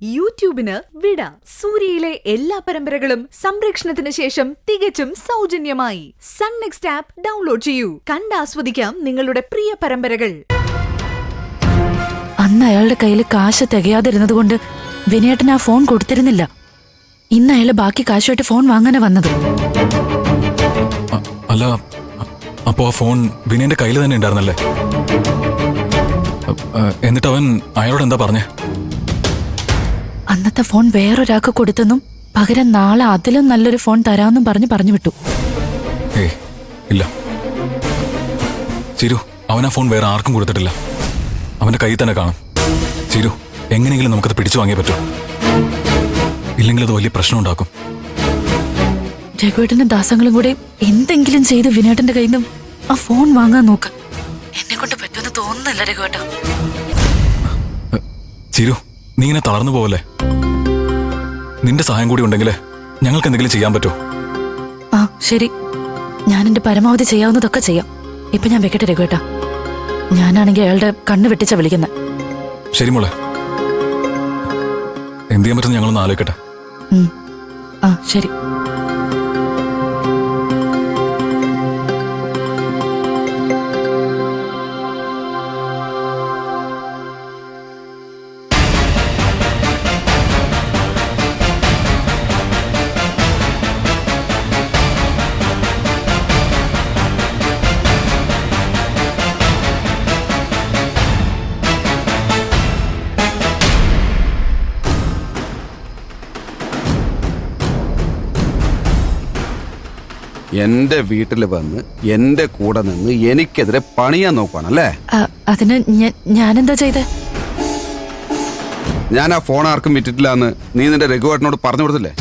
യൂട്യൂബിന് വിട. സൂര്യയിലെ എല്ലാ പരമ്പരകളും സംരക്ഷണത്തിന് ശേഷം തികച്ചും സൗജന്യമായി സൺ നെക്സ്റ്റ് ആപ്പ് ഡൗൺലോഡ് ചെയ്യൂ. കണ്ടാസ്വദിക്കാം നിങ്ങളുടെ പ്രിയ പരമ്പരകൾ. അന്ന് അയാളുടെ കയ്യിൽ കാശ് തികയാതിരുന്നത് കൊണ്ട് വിനയേട്ടൻ ആ ഫോൺ കൊടുത്തിരുന്നില്ല. ഇന്ന് അയാള് ബാക്കി കാശുമായിട്ട് ഫോൺ വാങ്ങാനാ വന്നത്. അല്ല, അപ്പോ ആ ഫോൺ വിനയന്റെ കയ്യിൽ തന്നെ ഉണ്ടായിരുന്നല്ലേ? എന്നിട്ട് അവൻ അയാളോട് എന്താ പറഞ്ഞേ? അന്നത്തെ ഫോൺ വേറൊരാൾക്ക് കൊടുത്തെന്നും പകരം നാളെ അതിലും നല്ലൊരു ഫോൺ തരാമെന്നും പറഞ്ഞു വിട്ടു. ഏയ് ഇല്ല ചിരു, അവൻ ആ ഫോൺ വേറെ ആർക്കും കൊടുത്തിട്ടില്ല. അവന്റെ കയ്യിൽ തന്നെ കാണും. ചിരു, എങ്ങനെയെങ്കിലും നമുക്കത് പിടിച്ചു വാങ്ങിയേ പറ്റൂ. ഇല്ലെങ്കിൽ അത് വലിയ പ്രശ്നം ഉണ്ടാക്കും. രഘുവേട്ടനും ദാസങ്ങളും കൂടെ എന്തെങ്കിലും ചെയ്ത് വിനേട്ടന്റെ കയ്യിൽ നിന്നും ആ ഫോൺ വാങ്ങാൻ നോക്ക്. എന്നെ കൊണ്ട് പറ്റുമെന്ന് തോന്നുന്നില്ല രഘുവേട്ട. ചിരു, നീ ഇങ്ങനെ തളർന്നു പോവല്ലേ? നിന്റെ സഹായം കൂടി ഉണ്ടെങ്കിലേ ഞങ്ങൾക്ക് എന്തെങ്കിലും ചെയ്യാൻ പറ്റൂ. ആ ശരി, ഞാൻ എന്റെ പരമാവധി ചെയ്യാവുന്നതൊക്കെ ചെയ്യാം. ഇപ്പൊ ഞാൻ വെക്കട്ടെ രഘുവേട്ട. ഞാനാണെങ്കിൽ അയാളുടെ കണ്ണ് വെട്ടിച്ച വിളിക്കുന്നത്. ശരി മോളെ, എന്ത് ചെയ്യാൻ പറ്റുന്ന ഞങ്ങളൊന്ന് ആലോചിക്കട്ടെ. ആ ശരി. എന്റെ വീട്ടിൽ വന്ന് എന്റെ കൂടെ നിന്ന് എനിക്കെതിരെ പണിയാൻ നോക്കുകയാണല്ലേ? അതിന് ഞാനെന്താ ചെയ്തേ? ഞാൻ ആ ഫോൺ ആർക്കും വിറ്റിട്ടില്ല എന്ന് നീ നിന്റെ രഘുവേട്ടനോട് പറഞ്ഞു കൊടുത്തില്ലേ?